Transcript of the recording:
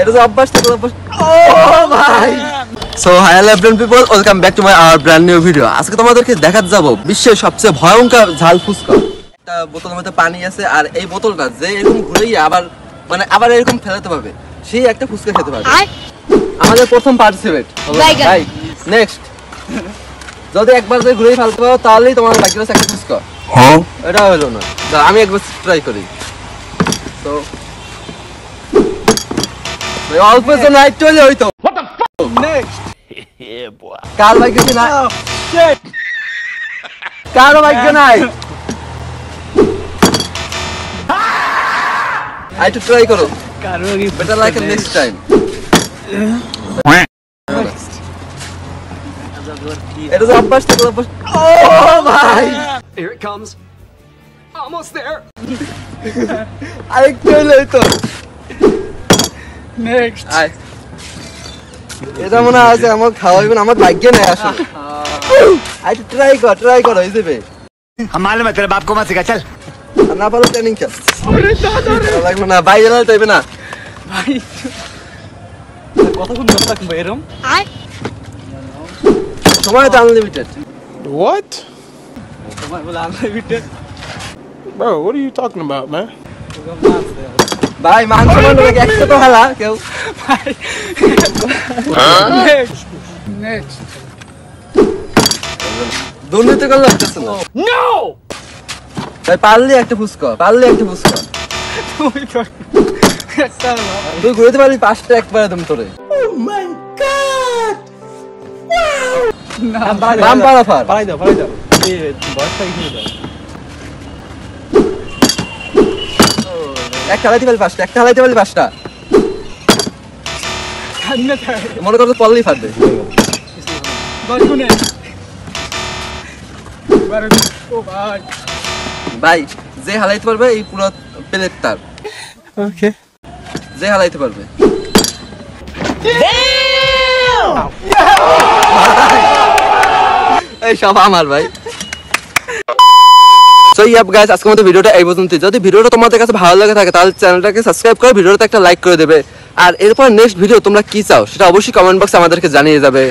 এটা তো অভ্যাস তো অভ্যাস। ও ভাই so hi everyone people, welcome back to my our brand new video. আজকে তোমাদেরকে দেখাতে যাব বিশ্বের সবচেয়ে ভয়ঙ্কর ঝাল ফুচকা। একটা বোতলের মধ্যে পানি আছে আর এই বোতলটা যে এরকম ঘুরিয়ে আবার এরকম ফেলাতে পারবে, সেই একটা ফুচকা খেতে পারবে। আমাদের প্রথম পার্টিসিপেট ভাই। নেক্সট যদি একবার যদি ঘুরিয়ে ফেলতে পারো তাহলেই তোমার ভাগ্য আছে একটা ফুচকা। হ্যাঁ এটা হলো না, আমি একবার ট্রাই করি। তো অল্প জন আইট চলে হইতো। নেক্সট কার ভাগ্য কি না, কারো ভাগ্য নাই। আই টু ট্রাই করো, কারো বেটার লাইক নেক্সট টাইম। এটা তো অভ্যাস তো অভ্যাস। ও ভাই here it comes, almost there. I চলে হইতো। নেক্সট আই এটা মনে আছে আমার খাওয়াইবেন, আমার ভাগ্যে নাই আসলে। আই ট্রাই কর হয়ে যাবে। हम मालूम है तेरे बाप को मत सिखा, चल না পারলে ট্রেনিং চল। আরে দাদা লাগবে না ভাই, জানাল তাইবে না ভাই। কতক্ষণ ধরে থাকবো এরকম? সময় তো আনলিমিটেড। What? সময় বলে unlimited? Bro, what are you talking about, man? ভাই মাংস মানে একশো তো হালা কেউ ভাই। নেক্সট দুর্নীতি করলে হচ্ছে না। নো ভাই, পারলি একটা ফুচকা, তুই ঘুরতে পারলি পাঁচটা একবার একদম তোরে। একটা হালাইতে পারলি পাঁচটা, মনে করো পড়লেই ফাটবে। ভাই যে হালাইতে পারবে এই পুরো প্লেট তার। ওকে যে হালাইতে পারবে। এই সব আমার ভাই। সো ইয়াপ গাইস, আজকের মতো ভিডিওটা এই পর্যন্তই। যদি ভিডিওটা তোমাদের কাছে ভালো লাগে থাকে তাহলে চ্যানেলটাকে সাবস্ক্রাইব করে ভিডিওতে একটা লাইক করে দেবে। আর এরপর নেক্সট ভিডিও তোমরা কি চাও সেটা অবশ্যই কমেন্ট বক্সে আমাদেরকে জানিয়ে যাবে।